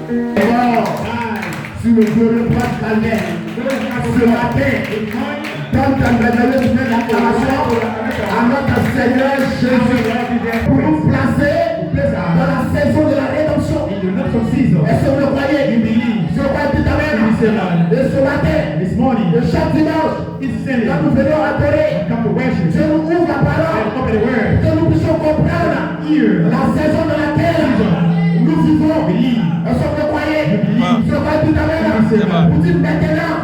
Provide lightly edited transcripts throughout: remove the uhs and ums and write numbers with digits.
Sur le glorieux place Calvaire. Ce matin, dans ta merveilleuse acclamation à notre Seigneur Jésus pour nous placer dans la saison de la rédemption. Est-ce que vous le croyez? Je crois tout à l'heure. Et ce matin, et chaque dimanche, quand nous venons adorer, Dieu nous ouvre la parole, que nous puissions comprendre la saison dans laquelle nous vivons. Est-ce que vous le croyez? Je crois tout à l'heure. Vous dites maintenant,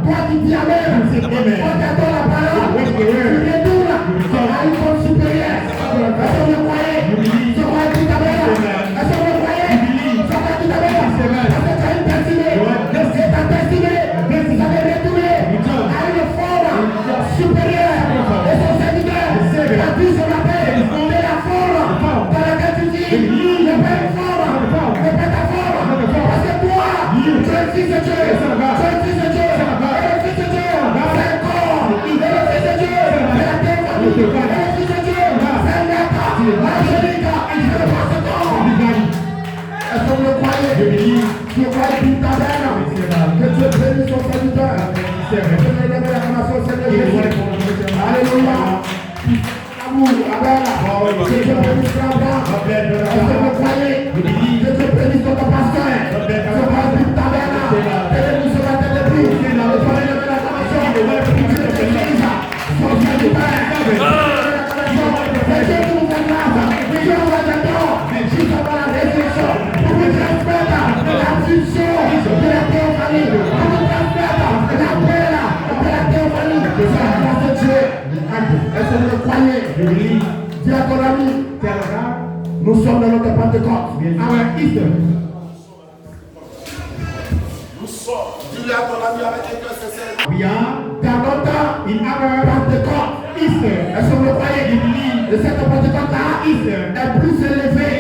toi qui dis Amen, toi qui attends la parole, tu retournes à une forme supérieure. Est-ce que vous le croyez? Je crois tout à l'heure. Est-ce que vous le croyez? Je crois tout à l'heure. Parce que tu as une destinée. Et ta destinée, vous avez retourné à une forme supérieure. Et son serviteur a dit ce matin, c'est la forme dans laquelle tu dis, ne pas une forme, ne pas ta forme. Parce que toi, tu es le fils de Dieu. Tu es le fils de Dieu. Et le fils de Dieu, c'est un corps. Et le fils de Dieu, c'est la terre. Et le fils de Dieu, c'est un être. Angélique, il ne fait pas ce corps. Est-ce que vous le croyez? Je crois qu'il t'amène. Que Dieu bénisse son serviteur. Que Dieu donne l'acclamation au Seigneur Jésus. Alléluia. Amour, Amen. Que Dieu bénisse l'enfant. Est-ce que vous le croyez? Que Dieu bénisse notre pasteur. Je crois qu'il t'amène. Tenez-nous sur la tête de Dieu. Et prenez l'acclamation. Que Dieu bénisse son serviteur. Que Dieu nous fait grâce. Que Dieu nous fait d'or. Jusqu'à la résurrection. Pour nous transmettre la fusion de la théophanie. Pour nous transmettre la paix de la théophanie. C'est la grâce de Dieu. Est-ce que vous le croyez? Dis à ton ami, nous sommes dans notre Pentecôte. Nous sommes. Dis à ton ami avec un cœur sincère. Dans notre Pentecôte. Est-ce que vous le croyez? Et cette Pentecôte-là est plus élevée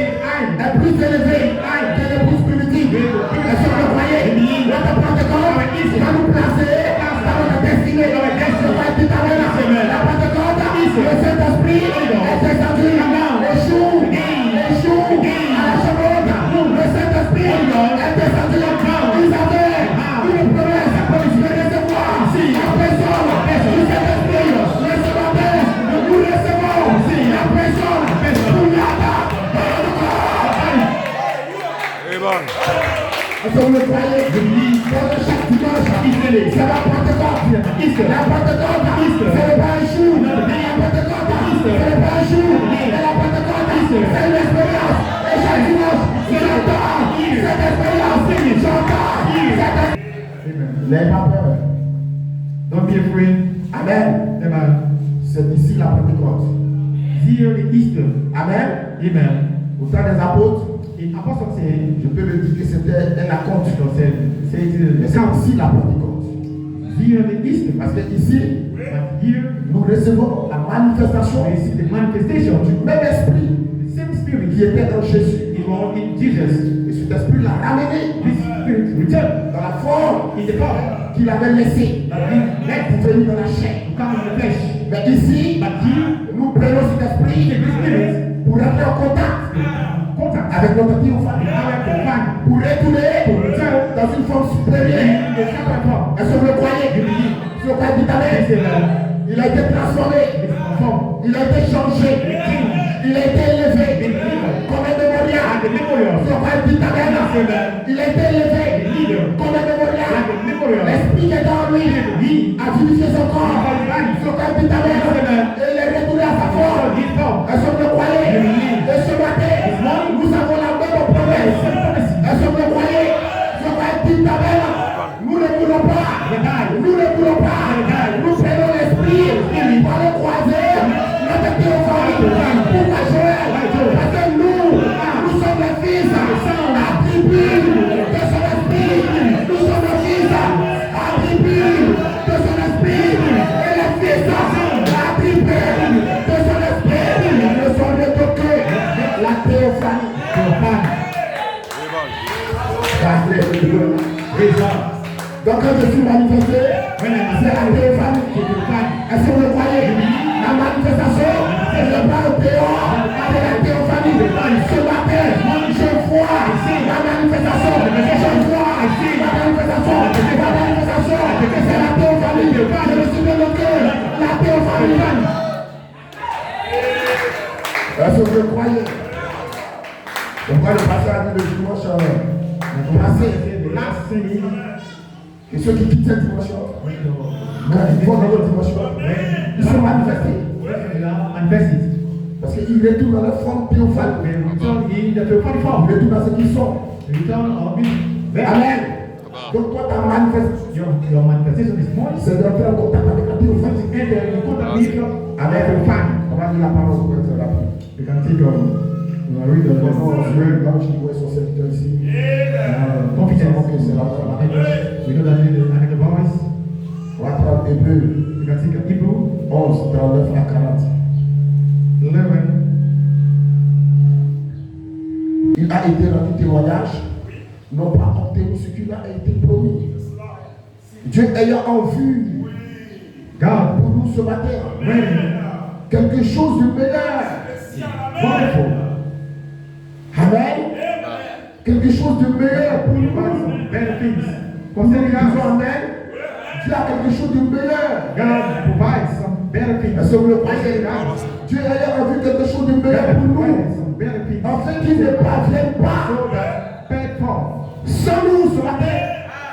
que l'épouse primitive. Est-ce que vous le croyez? Notre Pentecôte va nous placer dans notre destinée. Je vais tout à l'heure. La Pentecôte, le Saint-Esprit est descendu les jours à la Chevaude. Le Saint-Esprit est descendu. Ils avaient une promesse de recevoir la personne du Saint-Esprit. Ce matin, nous recevons la personne pour la Pentecôte. Est-ce que vous le croyez? Dans chaque dimanche, c'est la Pentecôte. La Pentecôte, c'est pas un jour. La Pentecôte, c'est pas un jour. La Pentecôte, c'est l'expérience. Et chaque dimanche, j'entends cette expérience. J'entends. N'ayez pas peur. Don't be afraid. Amen. Amen. C'est ici la Pentecôte. Here in Easter. Amen. Amen. Au temps des apôtres, In Apostles' saying, je peux le dire que c'était un accord. say Mais to c'est aussi la Pentecôte. here in Easter. Parce que ici, But here nous recevons la manifestation we see the manifestation. du même esprit The same spirit qui était en Jésus. is all in Jesus. Et cet esprit l'a ramené This spirit returned dans la forme in the power qu'il avait laissée that he left pour venir dans la chair. to come in the flesh. Mais ici, But here, nous prenons cet esprit the spirit pour entrer en contact avec notre théophanie, pour retourner dans une forme supérieure. Est-ce que vous le croyez? Je crois tout à l'heure. Il a été transformé, il a été changé, il a été élevé comme un mémorial. Je crois tout à l'heure. Il a été élevé comme un mémorial. L'esprit qui est dans lui a vivifié son corps. Je crois tout à l'heure. Et il est retourné à sa forme. Est-ce que vous le croyez? Et ce matin, nous avons la même promesse. Est-ce que vous le croyez? Je crois tout à l'heure. Nous ne voulons pas. Nous ne voulons pas. Nous prenons l'esprit pour le croiser. Notre théophanie. Pourquoi Joël? Parce que nous sommes les fils attribués de son esprit. Nous sommes les fils attribués de son esprit. Et les fils attribués de son esprit ne sont retoqués. La théophanie. Donc quand je suis manifesté, c'est la théophanie. Est-ce que vous le croyez? La manifestation, c'est le pas au dehors de la théophanie. Ce matin, je vois Donc, quand le pasteur a dit le dimanche passé, que ceux qui quittent cette dimension, quand ils vont dans l'autre dimension, ils sont manifestés. Parce qu'ils retournent dans leur forme triomphale. Ils retournent dans ce qu'ils sont. Amen. Donc toi, ta manifestation, c'est d'entrer en contact avec la triomphalité. Avec le fan. On va dire la parole pour être rapide. You can take on va read the Là où je dis, ouais, son serviteur ici. confidence. Que c'est la parole. We know that in the voice. On va prendre Hébreu You can take Hebrew 11, 39 à 40. 11. Il a été rendu témoignage, non pas obtenu ce qu'il a été promis. Dieu ayant en vue, God, pour nous ce matin, quelque chose de meilleur. wonderful. Amen. Quelque chose de meilleur pour nous. Better things. Nous Concerning disons us, Amen. Dieu a quelque chose de meilleur. God provides some better things. Est-ce que vous le croyez? Dieu ayant en vue quelque chose de meilleur God pour nous. provides some better things. Afin qu'il ne parvienne pas So that bad fall. sans nous ce matin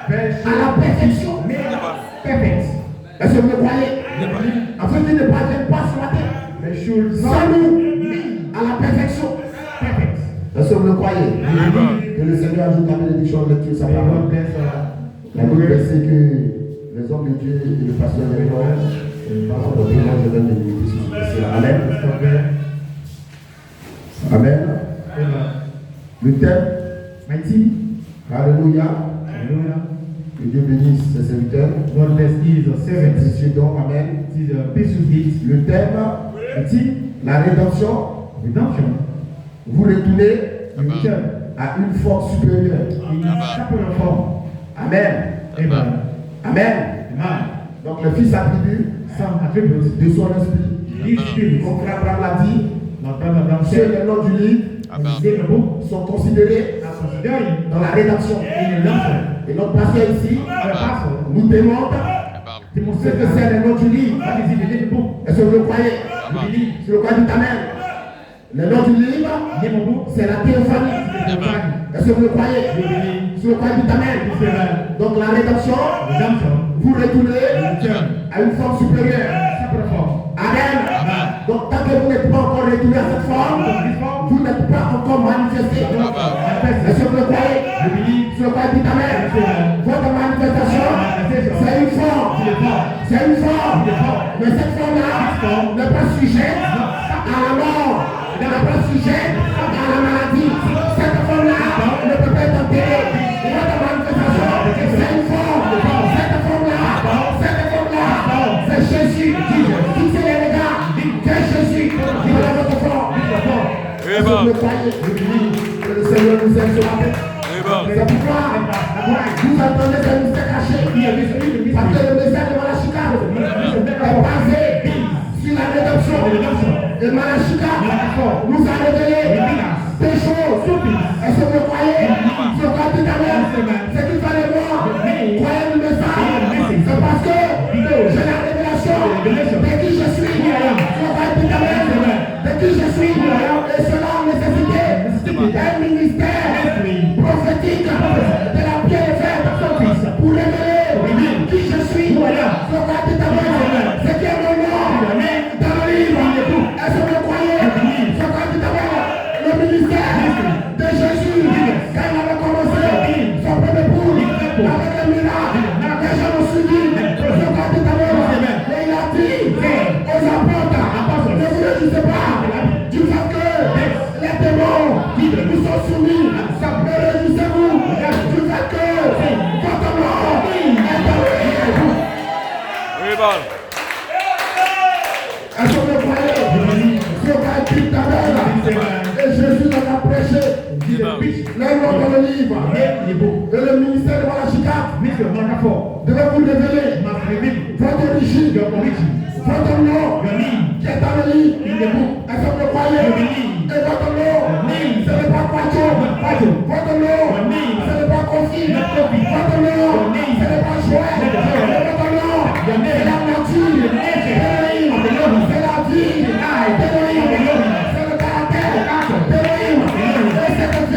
à la perfection. Perfect. Est-ce que vous le croyez? Afin qu'il ne parvienne pas ce matin They should sans not nous à la perfection. perfect. Est-ce que vous le croyez? Que le Seigneur ajoute la bénédiction de lecture sa May parole. God bless La Bible verset que les hommes de Dieu et le pasteur de l'Église, je donne des minutes ici. Amen. Amen. Le thème, Mighty. Alléluia. Hallelujah. Que Dieu bénisse ses serviteurs. God bless his servants. Précieux don. Amen. It is a peaceful gift. Le thème, Mighty. la rédemption. Redemption. Vous retournez You return à une force supérieure. in separate form. Amen. Amen. Amen. Amen. Donc le Fils attribue Some attributes. de son esprit. These spirits. Comme Frère Abraham l'a dit, Not brother Abraham ceux said. les noms du livre In the book. sont considérés Are considering dans la rédaction. in redemption. Et notre pasteur ici The apostle. nous démontre ce Demonstrate que c'est les noms du livre. what is in the living book. Est-ce que vous le croyez? We believe. Sur le croix du Amen. Les noms du livre, Name of book. c'est la théophanie. Est-ce que vous le croyez? We believe. Sur le croix du Amen. Donc la rédaction, Redemption. vous retournez Return. à une forme supérieure. Separate form. Amen. Donc tant que vous n'êtes pas encore retourné à cette forme, vous n'êtes pas encore manifesté. Est-ce que vous le croyez? We believe. Sur le croix du Amen. Votre manifestation, c'est une forme. C'est une forme. Mais cette forme-là n'est pas sujette à la mort. Elle n'est pas sujette à la maladie. Cette forme-là ne peut pas être enterrée. Votre manifestation, c'est une forme. Cette forme-là, c'est Jésus. Fixez les regards. C'est Jésus. Voilà votre forme. Est-ce que vous le croyez? Que le Seigneur nous aime ce matin. C'est pourquoi vous entendez ce mystère caché. Parce que le message de Malachika est basé sur la rédemption. Et Malachika nous a révélé des choses. Est-ce que vous le croyez? Sur le cas du Daniel, c'est qu'il fallait voir. Croyez le message. C'est parce que j'ai la révélation de qui je suis. Sur le cas du Daniel, de qui je suis. Et cela a nécessité un ministère prophétique de la pierre faite pour révéler qui je suis. Sur le cas du Daniel, c'est qui est mon nom dans le livre. Est-ce que vous croyez? Sur le cas du Daniel, le ministère de Jésus, quand il avait commencé son premier pour avec les miracles, les gens l'ont suivi. Sur le cas du Daniel, et il a dit aux apôtres, ne vous réjouissez pas du fait que les démons nous sont soumis. Ne réjouissez-vous du fait que votre mort est arrivée. Est-ce que vous le croyez? Sur le cas du Daniel, et Jésus nous a prêché les noms dans le livre. Et le ministère de Malachika devait vous révéler votre origine, votre nom qui est dans le livre. Est-ce que vous le croyez? Et votre nom, ce n'est pas Quacho. Votre nom, ce n'est pas Kofi. Votre nom, ce n'est pas Joël. Votre nom, c'est la nature. C'est la vie. C'est le caractère. Et cette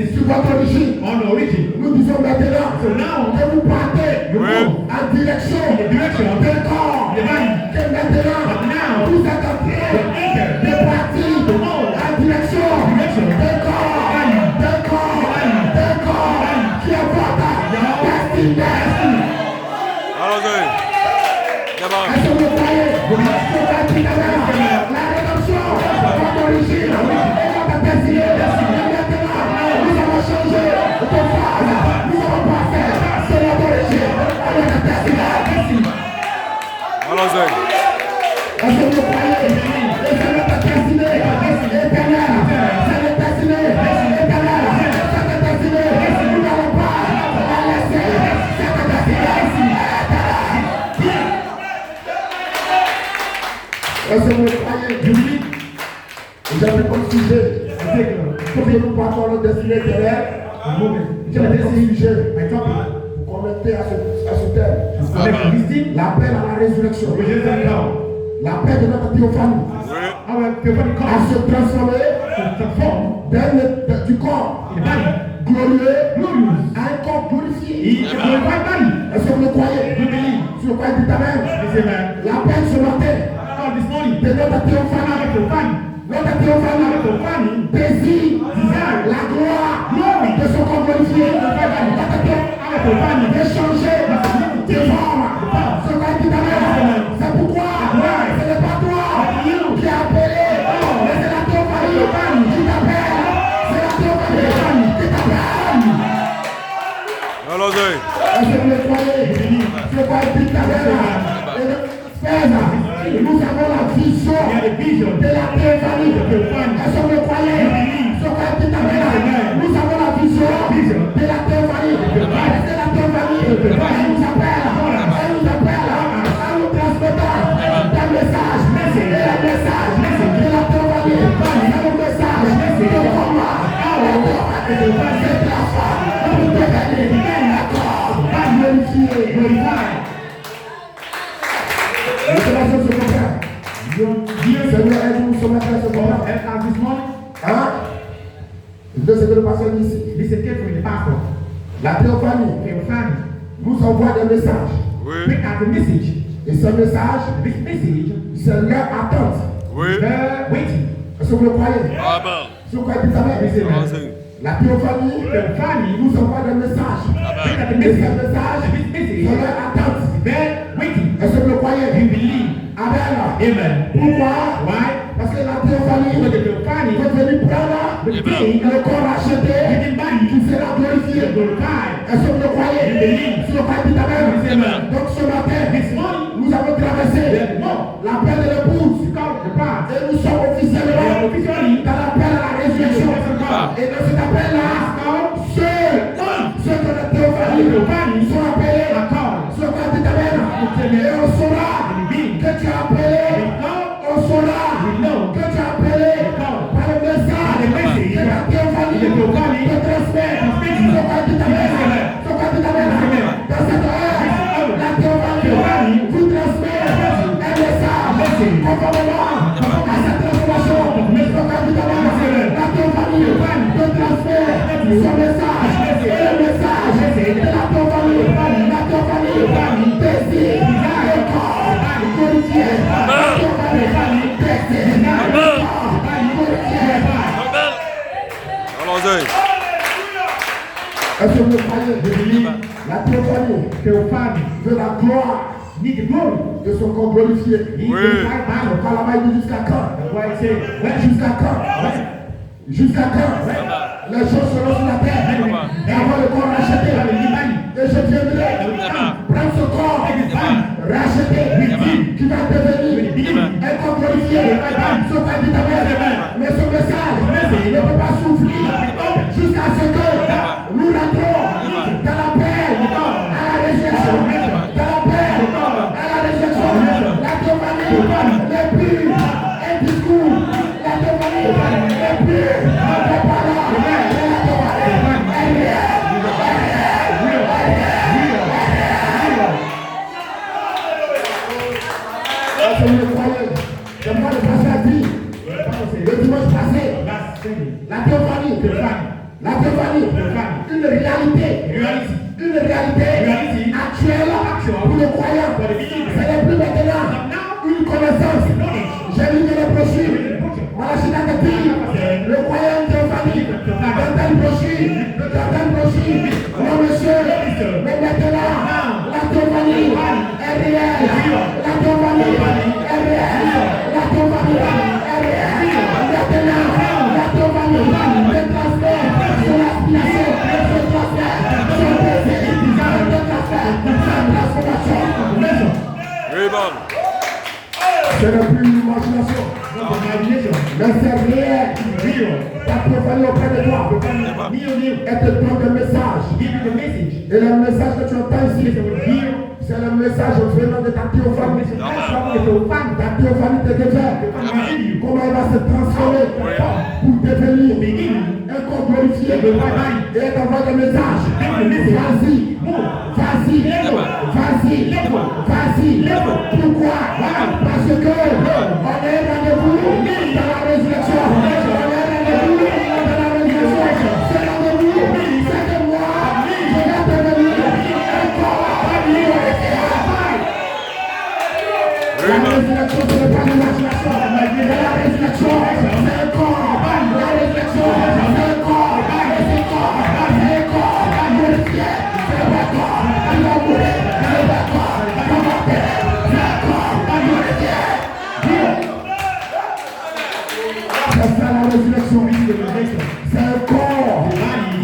basis sur votre origine. on origin. Nous disons maintenant So now, que vous partez you move en direction in the direction of d'un corps. the body. Que maintenant, But now, vous êtes en train de partir en direction d'un corps qui est votre destinée. Est-ce que vous croyez que la rédemption, votre origine et votre destinée, maintenant, nous avons changé de phase, nous avons passé de notre origine à notre destinée. Est-ce que vous croyez que c'est notre destinée éternelle? C'est notre destinée éternelle. Cette destinée, nous n'allons pas la laisser. Cette destinée éternelle. Est-ce que vous croyez? J'avais comme sujet, pour que nous partons notre destinée éternelle, j'avais comme sujet, pour connecter à ce thème. L'appel à la résurrection. L'appel de notre théophanie à se transformer du corps glorieux à un corps glorifié. Est-ce que vous le croyez? Si vous croyez, dites amen. L'appel ce matin de notre théophanie. Notre théophanie désire la gloire de son corps glorifié. Notre théophanie veut changer de forme. Ce qu'on dit amen. C'est pourquoi ce n'est pas toi qui as appelé, mais c'est la théophanie qui t'appelle. C'est la théophanie qui t'appelle. Est-ce que vous le croyez? Ce qu'on dit amen. Nous avons la vision de la théophanie. Est-ce que vous le croyez? Ce qu'on dit amen. Nous avons la vision de la théophanie. C'est la théophanie. Elle nous appelle. Elle nous appelle. Elle nous transmettre des messages. Et le message de la théophanie. C'est le message de comment la théophanie se transforme pour devenir un corps glorifié. Seigneur, aide-nous ce matin, ce moment. Hein? Deux secondes de passer ici. La théophanie nous envoie des messages. Et ce message, c'est leur attente. Est-ce que vous le croyez? Si vous croyez, dites amen. La théophanie nous envoie des messages. Et ce message, c'est leur attente. Est-ce que vous le croyez? Amen. Pourquoi? Parce que la théophanie veut venir prendre le corps racheté qui sera glorifié. Est-ce que vous le croyez? Si le croyez, dites amen. Donc ce matin, nous avons traversé l'appel de l'épouse et nous sommes officiellement dans l'appel à la résurrection. Et dans cet appel-là, ceux que la théophanie sont appelés. Ce qu'on dit amen. Et on saura que tu as appelé. On saura que tu as appelé par le message que la théophanie te transmet. Ce qu'on dit amen. Dans cette heure, la théophanie vous transmet un message conformément à cette transformation. Ce qu'on dit amen. La théophanie te transmet son message. Et le message de la théophanie désire le corps glorifié. La théophanie désire le corps glorifié. Est-ce que vous croyez? La théophanie veut la gloire de son corps glorifié. Par là-bas, il dit jusqu'à quand? Jusqu'à quand? Jusqu'à quand? Les choses seront sur la terre et avoir le corps racheté. Et je viendrai prendre ce corps racheté qui va devenir un corps glorifié. Ce qu'on dit amen. Mais ce message ne peut pas souffrir jusqu'à ce que nous rentrons dans la paix, à la résurrection. Dans la paix, à la résurrection. La théophanie n'est plus un discours. La théophanie n'est plus des paroles. Est-ce que vous le croyez? J'aimerais le passer à dire une réalité actuelle pour les croyants. Ce n'est plus maintenant une connaissance. J'ai lu dans les brochures. Le croyant théophanie, dans telle brochure, non monsieur, mais maintenant, la théophanie est réelle, la théophanie est réelle, la théophanie est réelle, maintenant, la théophanie, le transfert, son aspiration, son transfert, son désir, le transfert, sa transformation. Ce n'est plus une imagination. Mais c'est réel. Ta théophanie auprès de toi. Elle te donne un message. Et le message que tu entends ici, c'est le message venant de ta théophanie. Ta théophanie te défait. Comment elle va se transformer pour devenir un corps glorifié. Et elle t'envoie des messages. Vas-y. Pourquoi? Parce que on est rendez-vous dans la résurrection. On est rendez-vous dans la résurrection. Ce rendez-vous, c'est que moi, je vais devenir un corps glorifié. La résurrection, ce n'est pas l'imagination. La résurrection, c'est un corps. La résurrection, c'est un corps. Et ce corps, c'est un corps glorifié. C'est un corps qui va mourir. C'est un corps qui va monter. C'est un corps glorifié. C'est ça la résurrection. C'est un corps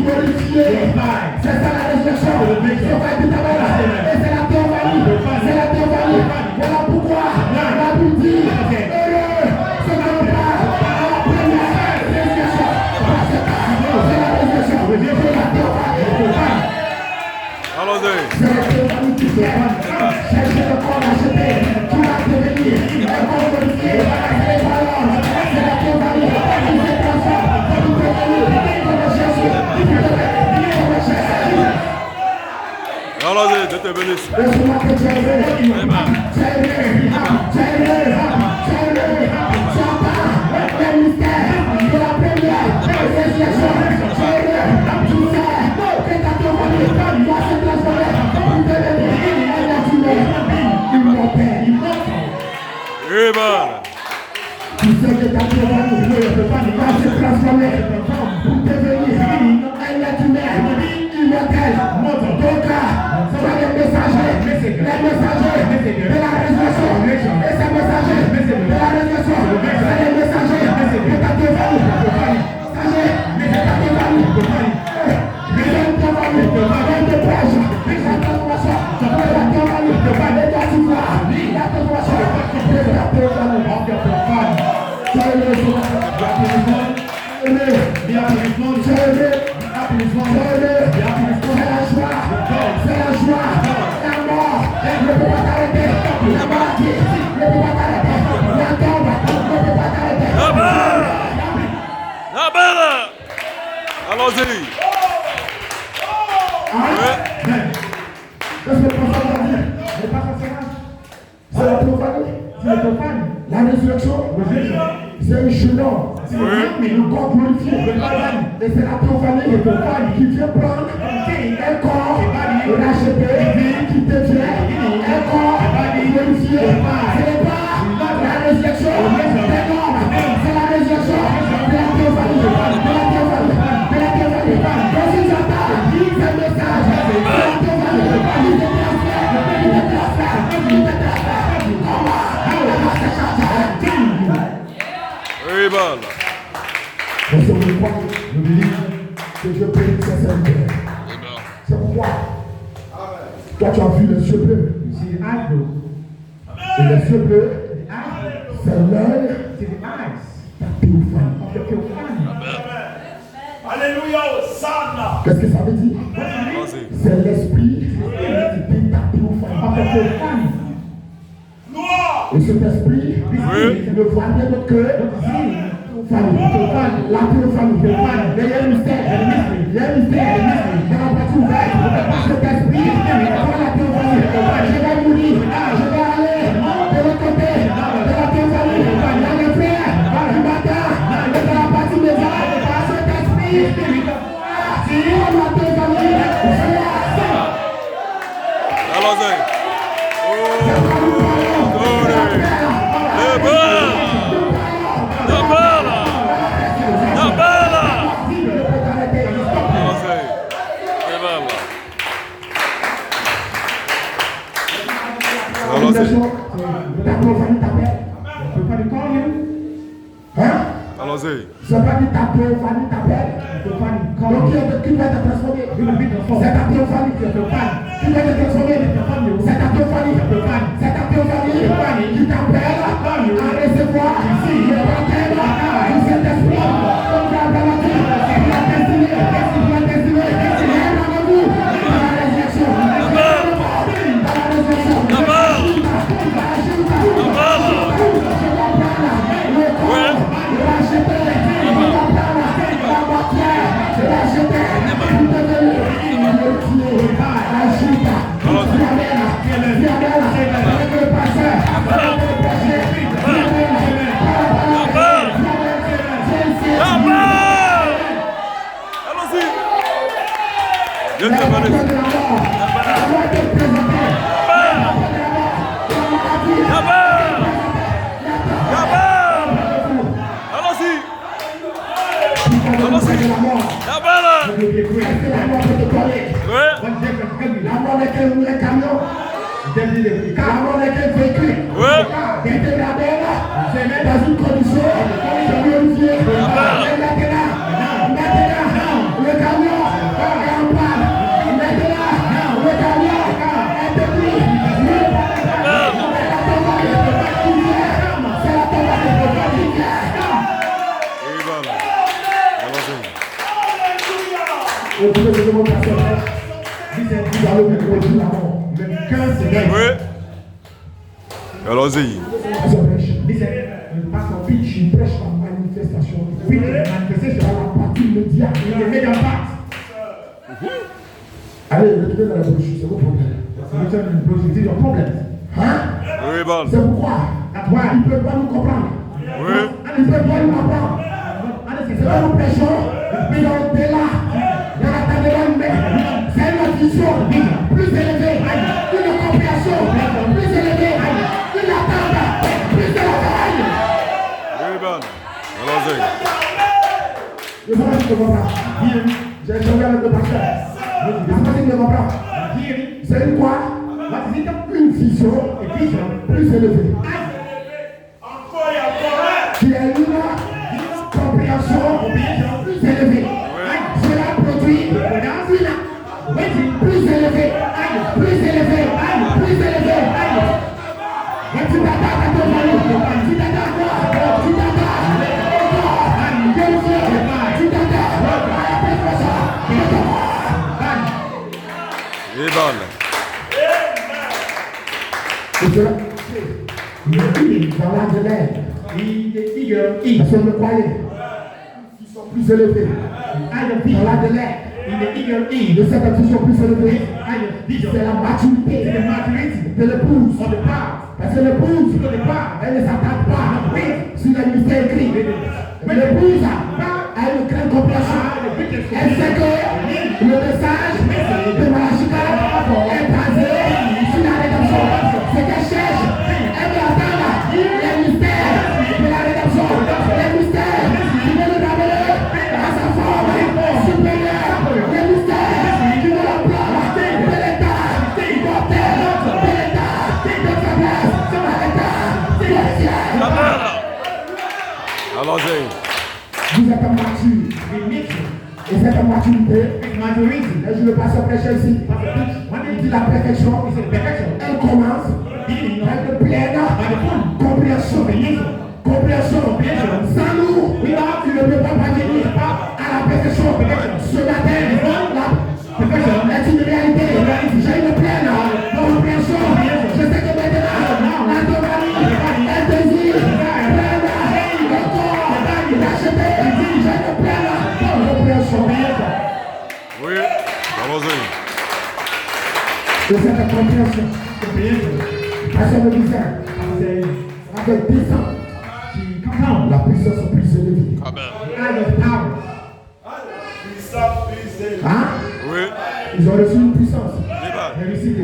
glorifié. C'est ça la résurrection. C'est pas du tabernacle. Et c'est la théophanie. C'est la théophanie. Voilà pourquoi la Bible dit heureux ceux qui n'ont pas à la première résurrection. Parce que c'est la résurrection. C'est la théophanie. C'est la théophanie qui fait chercher le corps acheté qui va devenir un corps glorifié. C'est les paroles. C'est la théophanie qui se transforme pour devenir comme Jésus. Comme Jésus. Allons-y, Dieu te bénisse. Laisse-moi que tu es heureux. Tu es heureux. Tu entends le mystère de la première résurrection. Tu es heureux. Tu sais que ta théophanie doit se transformer pour devenir un être immortel. Amen. Tu sais que ta théophanie doit se transformer pour devenir un être immortel. Donc, sois les messagers de la résurrection. Et ces messagers de la résurrection, c'est les messagers de ta théophanie. Messagers de ta théophanie. C'est une théophanie. Elle te prêche la transformation de la théophanie. Et toi tu vois la transformation de ta théophanie. Tu es heureux. C'est la joie. La mort ne peut pas t'arrêter. La maladie ne peut pas t'arrêter. La tombe ne peut pas t'arrêter. Amen. Allons-y. Qu'est-ce que le pasteur va dire? C'est la théophanie. La résurrection, c'est un chaînon. Le corps glorifié. Et c'est la théophanie qui vient prendre un corps racheté, qui devient un corps glorifié. Ce n'est pas la résurrection des morts. C'est la résurrection de la théophanie. Donc si j'entends ce message, c'est la théophanie. Il te transfère. Comment ça change? Amen. Mais sur le point, je dis que je prie ces serviteurs. C'est pourquoi toi tu as vu les yeux bleus. Et les yeux bleus, c'est l'œil ta théophanie. Alléluia, Hosanna. Qu'est-ce que ça veut dire? C'est l'esprit de ta théophanie. Et cet esprit ne voit rien d'autre que la théophanie. Mais il y a un mystère. Il y a un mystère. Dans la partie ouverte, cet esprit voit la théophanie. Je vais mourir. Je vais aller de l'autre côté de la théophanie. Dans le frère du matin, dans la partie maison, cet esprit voit la théophanie. Allons-y. Oh, glory. Eh ben. La balle. La balle. Allons-y. Eh ben. Allons-y. Allons-y. C'est pas dit ta théophanie t'appelle. Donc qui va te transformer? C'est ta théophanie qui va te transformer. C'est ta théophanie. C'est ta théophanie qui t'appelle à recevoir le baptême du Saint-Esprit. Comme tu as la destinée. Rendez-vous dans la résurrection. Dans une condition glorifiée. Le camion est en panne. Maintenant, le camion est détruit. C'est la tombe de Vous pouvez le demander à son frère. Vous allez me produire la mort. Même 15 secondes. Oui. Allons-y. Le pasteur Pitch, il prêche la manifestation. Pitch, manifester sera la partie immédiate. Il est fait en face. Allez, retrouvez dans la brochure, c'est vos problèmes. C'est une brochure, c'est votre problème. Hein? Oui, bon. C'est pourquoi il ne peut pas nous comprendre. Oui. Il ne peut pas nous comprendre. C'est pas nous prêchons, mais dans le là, dans la table de l'homme, c'est une vision plus élevée, une compréhension plus élevée, une attente plus élevée. Oui, bon. Allons-y. Je ne sais pas si tu comprends. J'ai regardé le pasteur. Je ne sais pas si tu comprends. C'est une quoi? Une vision plus élevée. Qui a une compréhension plus élevée. Cela produit plus élevé, plus élevé, plus élevé. Tu t'attends à ton mari, tu t'attends à quoi? Tu t'attends à vérifier, tu t'attends à la perfection de ton corps. Et bon. Et cela, dans l'âge de l'air, ils sont le croyés, ils sont plus élevés. Dans l'âge de l'air, de cette vision plus élevée, c'est la maturité de l'épouse. Parce que l'épouse, elle ne s'attaque pas sur les mystères écrits. L'épouse a une grande compréhension. Elle sait que le message de Malachika est basé sur la rédemption. Ce qu'elle cherche, elle veut attendre les mystères de la rédemption. Les mystères qui vont nous ramener à sa forme supérieure. Les mystères qui vont la prendre de l'état mortel, de l'état de faiblesse, à l'état de ciel. Allons-y. Vous êtes mature. Et cette maturité, je ne vais pas se prêcher ici. Il dit la perfection, elle commence par une pleine compréhension. Sans nous, il ne peut pas parvenir à la perfection. Ce matin, est une réalité. J'ai une pleine compréhension. Je sais que maintenant, la tomanie, elle désire pleine le corps d'acheter. J'ai une pleine compréhension. Oui. Allons-y. De cette compréhension, passion de misère, avec puissance, la puissance plus élevée. Amen. Hein? Oui. Ils ont reçu une puissance. Et bon. Au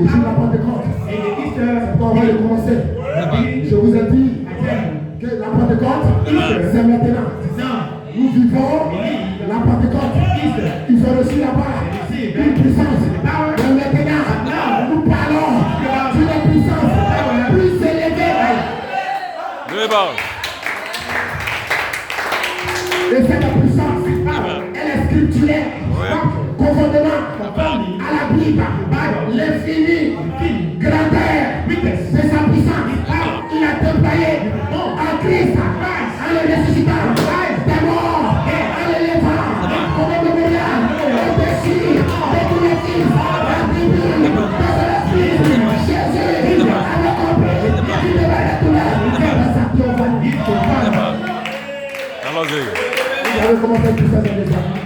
jour de la Pentecôte. C'est pourquoi on va le commencer. Je vous ai dit que la Pentecôte, c'est maintenant. Nous vivons la Pentecôte. Ils ont reçu là-bas une puissance. Mais maintenant, nous parlons d'une puissance plus élevée. Et cette puissance, elle est scripturelle. Conformément à la Bible, l'infini grandeur de sa puissance, il a déployé en Christ, en le ressuscitant des morts, en le levant comme un mémorial au-dessus de tous les fils, la Bible, de son esprit, Jésus, avec compris, qui devait être là, dans sa théophanie. Vous avez commencé tout ça dans les amis.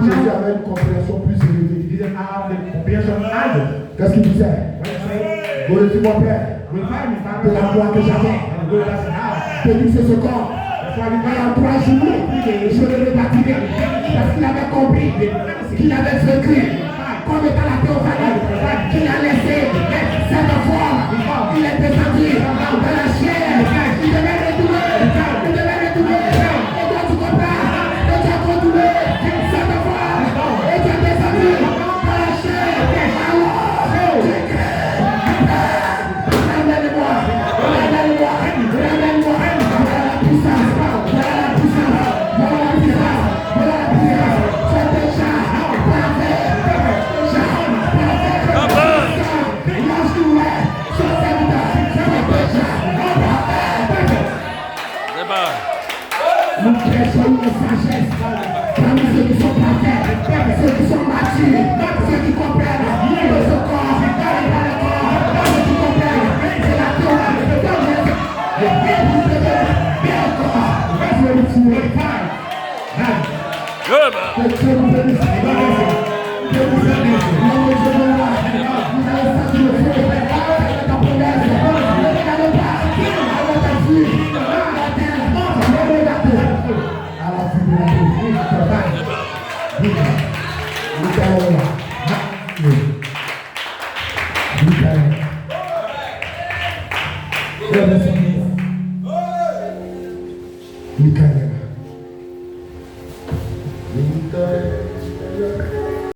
Jésus avait une compréhension plus élevée. Qu'est-ce qu'il disait? Glorifie mon Père de la gloire que j'avais. Béni c'est ce corps. Pendant 3 jours, je le rebâtirai. Parce qu'il avait compris qu'il avait vécu comme étant la théophanie qu'il a laissé cette fois. Il est descendu dans la chair. Il devait retourner. Il devait retourner. Et toi tu comprends? Et tu as continué cette fois. Et tu es descendu dans la chair. Alors, tu crées. Ramène-moi. Ramène-moi. Ramène-moi. Voilà la puissance. Voilà la puissance. Voilà la puissance. Voilà la puissance. C'est déjà parfait. Déjà parfait. Lâche-toi. C'est serviteur. C'est déjà parfait. Nous prêchons une sagesse parmi ceux qui sont parfaits, ceux qui sont matures, ceux qui comprennent le corps, ceux qui comprennent, c'est la Torah, le bien vous devez bien corps, glorifier. Que Dieu vous bénisse. Que vous bénisse. Vous allez sentir le feu, c'est ta promesse. Ne regardez pas à votre vue, à la terre, mais regardez à la vue de la vie. Michael.